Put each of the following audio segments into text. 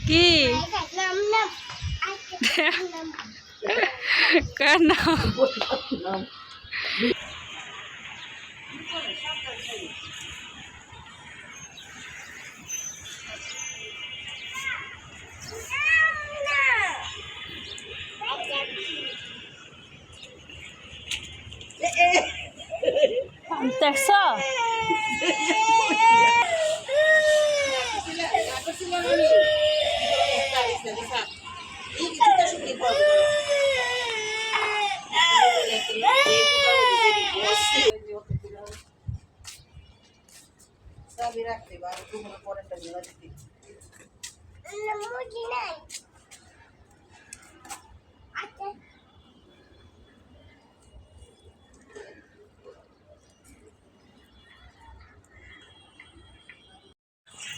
কি কার নাম দেখছো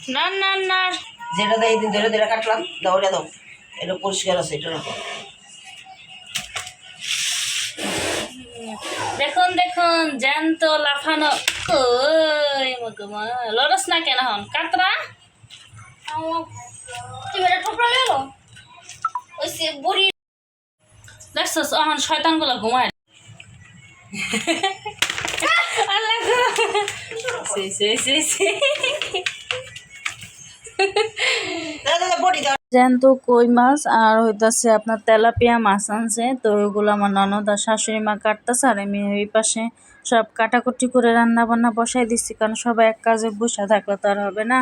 না না না যেটা এই দিন ধরে ধরে কাটলাম দাও দাও এটা পরিষ্কার আছে এটা রাখো দেখুন দেখুন জ্যান্ত লাফানো ওই মগমা লরস না কেন হন কাতরা ঠোকরা গেল ওই সে বুড়ি দেখছস অহন শয়তানগুলো ঘুমায় আল্লাহ সেই সেই সেই সেই জ্যান্ত কই মাছ আর হইতাছে আপনার তেলাপিয়া মাছ আনছে তো ওইগুলো আমার ননদ আর শাশুড়ি মা কাটতেছে আর আমি এই পাশে সব কাটাকুটি করে রান্না বান্না বসাই দিচ্ছি কারণ সবাই এক কাজে বসে থাকলে তো আর হবে না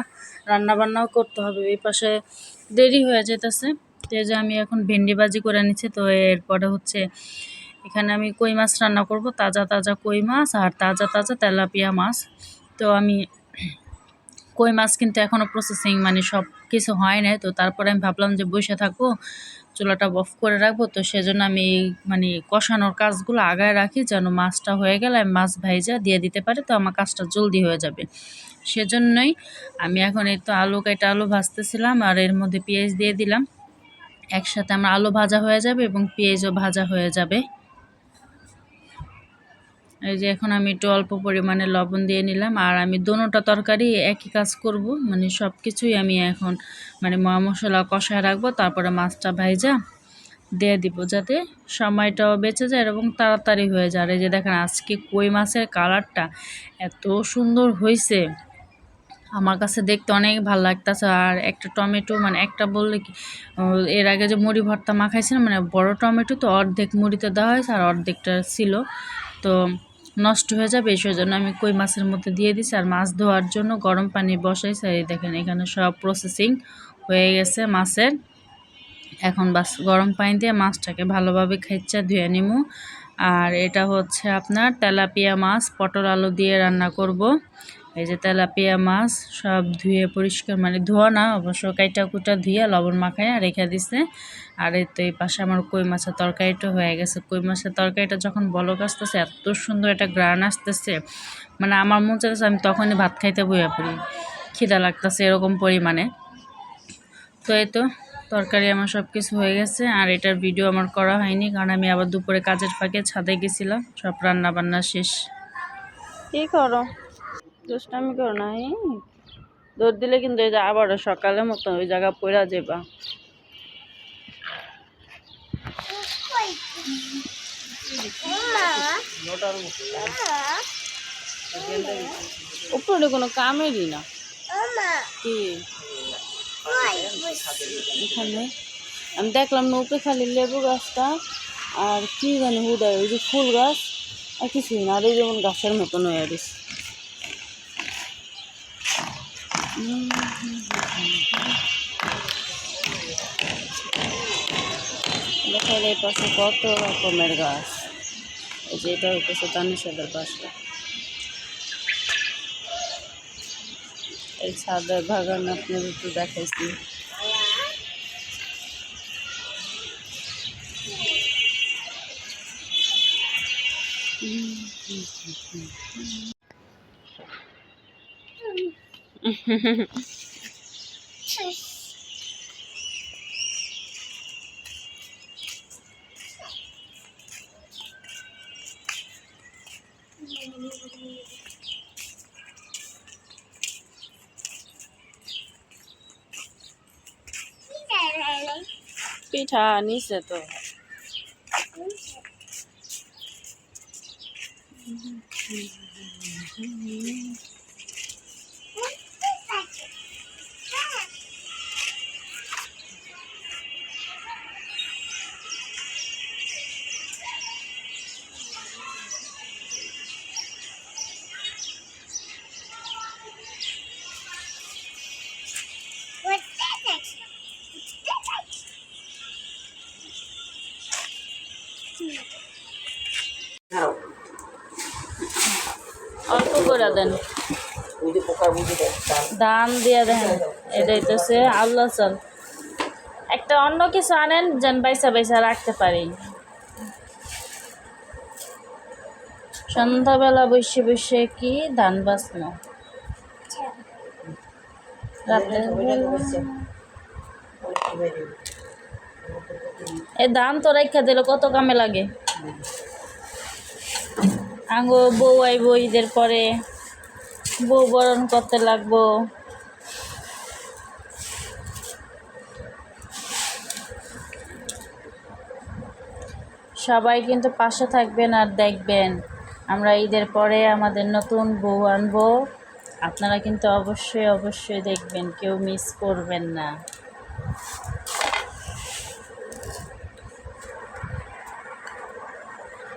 রান্না বান্নাও করতে হবে এই পাশে দেরি হয়ে যেতেছে তো এই যে আমি এখন ভেন্ডি ভাজি করে নিচ্ছি তো এরপরে হচ্ছে এখানে আমি কই মাছ রান্না করব তাজা তাজা কই মাছ আর তাজা তাজা তেলাপিয়া মাছ তো আমি কই মাছ কিন্তু এখনও প্রসেসিং মানে সব কিছু হয় নাই তো তারপরে আমি ভাবলাম যে বসে থাকবো চুলাটা অফ করে রাখবো তো সেজন্য আমি মানে কষানোর কাজগুলো আগায় রাখি যেন মাছটা হয়ে গেলে আমি মাছ ভাইজা দিয়ে দিতে পারি তো আমার কাজটা জলদি হয়ে যাবে সেজন্যই আমি এখন এই তো আলু কেটে আলু ভাজতেছিলাম আর এর মধ্যে পেঁয়াজ দিয়ে দিলাম একসাথে আমার আলু ভাজা হয়ে যাবে এবং পেঁয়াজও ভাজা হয়ে যাবে এই যে এখন আমি একটু অল্প পরিমাণে লবণ দিয়ে নিলাম আর আমি দোনোটা তরকারি একই কাজ করব মানে সব কিছুই আমি এখন মানে মা মশলা কষায় রাখবো তারপরে মাছটা ভাইজা দিয়ে দিব যাতে সময়টাও বেঁচে যায় এবং তাড়াতাড়ি হয়ে যায় আর এই যে দেখেন আজকে কই মাছের কালারটা এত সুন্দর হয়েছে আমার কাছে দেখতে অনেক ভালো লাগতেছে আর একটা টমেটো মানে একটা বললে কি এর আগে যে মুড়ি ভর্তা মাখাইছিলাম মানে বড় টমেটো তো অর্ধেক মুড়িতে দেওয়া হয়েছে আর অর্ধেকটা ছিল তো নষ্ট হয়ে যাবে সেই জন্য আমি কই মাছের মধ্যে দিয়ে দিছি আর মাছ ধোয়ার জন্য গরম পানি বসাইছি এই দেখেন এখানে সব প্রসেসিং হয়ে গেছে মাছের এখন বাস গরম পানি দিয়ে মাছটাকে ভালোভাবে খাইচ্ছা ধুয়ে নিমু আর এটা হচ্ছে আপনার তেলাপিয়া মাছ পটল আলু দিয়ে রান্না করব এই যে তেলাপিয়া মাছ সব ধুয়ে পরিষ্কার মানে ধোয়া না অবশ্য কাইটা কুটা ধুয়ে লবণ মাখায় রেখে দিছে আর এই তো এই পাশে আমার কই মাছের তরকারিটা হয়ে গেছে কই মাছের তরকারিটা যখন বলক আসতেছে এত সুন্দর একটা গ্রান আসতেছে মানে আমার মন চাইছে আমি তখনই ভাত খাইতে বইয়া পড়ি খিদা লাগতেছে এরকম পরিমাণে তো এই তো তরকারি আমার সব কিছু হয়ে গেছে আর এটার ভিডিও আমার করা হয়নি কারণ আমি আবার দুপুরে কাজের ফাঁকে ছাদে গেছিলাম সব রান্না বান্না শেষ কি করো দুষ্টামি করো না দৌড় দিলে কিন্তু এই যে আবারও সকালের মতো ওই জায়গা পড়া যাবা উপরে কোনো কামেরই না কি এখানে আমি দেখলাম নৌকে খালি লেবু গাছটা আর কি জানি হুদায় ওই যে ফুল গাছ আর কিছুই না, আর এই যেমন গাছের মতন হয়ে গেছে। দেখেন এই পাশে কত রকমের গাছ, এই যে এটা হইতেছে তানিশাদের বাসা। এই ছাদের বাগান আপনাদের একটু দেখাইছি। পিঠা নিচে তো অল্প করে দেন, ওই যে পোকার বুঝে দেয় দান দিয়ে দেন। এটা হইতেছে আল্লাহ চাল, একটা অন্য কিছু আনেন যেন বাইসা বাইসা রাখতে পারি। সন্ধ্যাবেলা বসে বসে কি ধান বাঁচনো, রাতের এই ধান তো রেখা দিলে কত কামে লাগে। আঙ্গো বউ আইব ঈদের পরে, বউ বরণ করতে লাগবো। সবাই কিন্তু পাশে থাকবেন আর দেখবেন আমরা ঈদের পরে আমাদের নতুন বউ আনবো। আপনারা কিন্তু অবশ্যই অবশ্যই দেখবেন, কেউ মিস করবেন না।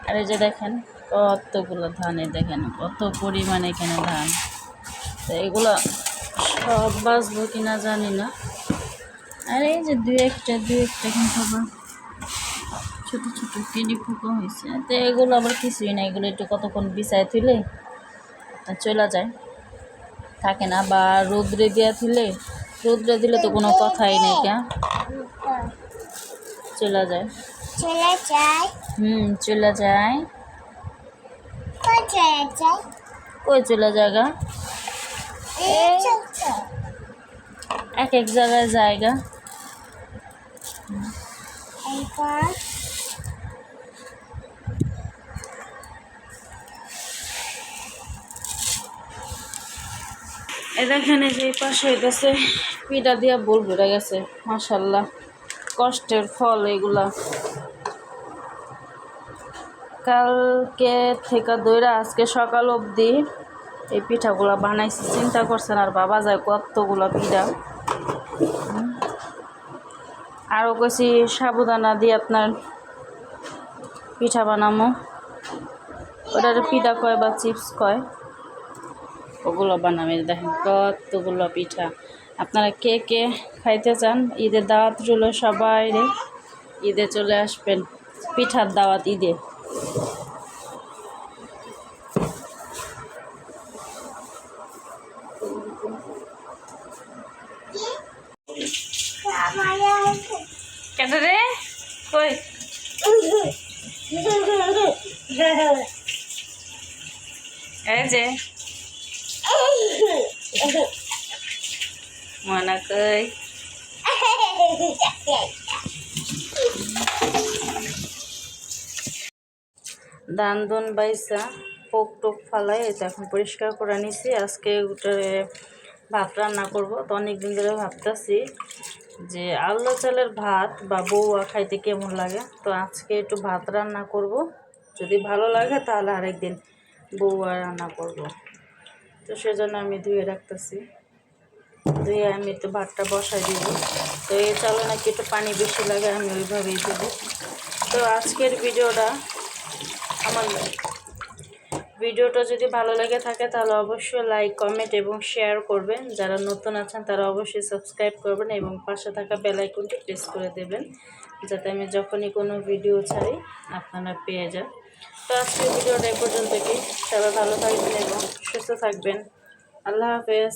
আর এই যে দেখেন কতগুলো ধানে, দেখেন কত পরিমাণে এখানে ধান। তো এগুলো সব বাঁচবো কিনা জানি না। আর এই যে দু একটা কিন্তু আবার ছোটো ছোটো কিডি পোকা হয়েছে। তো এগুলো আবার কিছুই না, এগুলো একটু কতক্ষণ বিছায় তুলে চলে যায়, থাকে না। বা রোদ্রে দিয়া তুলে, রোদ্রে দিলে তো কোনো কথাই নেই, কে চলে যায়। চলে যায়, কই চলে যাগা, এক এক জায়গায় জায়গা। এ দেখেন এই যে এই পাশে হইতেছে পিঠা দিয়া বোল ভরে গেছে। মাশাল্লাহ, কষ্টের ফল এগুলা। কালকে থেকে দইরা আজকে সকাল অবধি এই পিঠাগুলা বানাইছি, চিন্তা করছেন আর বাবা যায় কতগুলো পিঠা। আরও কইছি সাবুদানা দিয়ে আপনার পিঠা বানামো, ওটার পিঠা কয় বা চিপস কয়, ওগুলো বানাবে। দেখেন কতগুলো পিঠা। আপনারা কে কে খাইতে চান, ঈদের দাওয়াত রইল সবাই, ঈদে চলে আসবেন, পিঠার দাওয়াত ঈদে। কেটে রে কই এই যে মনা কই ধান ধন বাইসা পোক টোক ফালাই এটা এখন পরিষ্কার করে নিছি। আজকে ওটারে ভাত রান্না করব। তো অনেকদিন ধরে ভাবতেছি যে আল্লাহ চালের ভাত বা বউয়া খাইতে কেমন লাগে। তো আজকে একটু ভাত রান্না করব, যদি ভালো লাগে তাহলে আরেকদিন বউয়া রান্না করব। তো সেজন্য আমি ধুয়ে রাখতেছি। ধুয়ে আমি তো ভাতটা বসাই দিব। তো এই চালে নাকি একটু পানি বেশি লাগে, আমি ওইভাবেই দেবো। তো আজকের আমার ভিডিওটা যদি ভালো লেগে থাকে তাহলে অবশ্যই লাইক, কমেন্ট এবং শেয়ার করবেন। যারা নতুন আছেন তারা অবশ্যই সাবস্ক্রাইব করবেন এবং পাশে থাকা বেল আইকনটি প্রেস করে দেবেন, যাতে আমি যখনই কোনো ভিডিও ছাড়ি আপনারা পেয়ে যান। তো আজকের ভিডিওটা এই পর্যন্ত কি, সবাই ভালো থাকবেন এবং সুস্থ থাকবেন। আল্লাহ হাফেজ।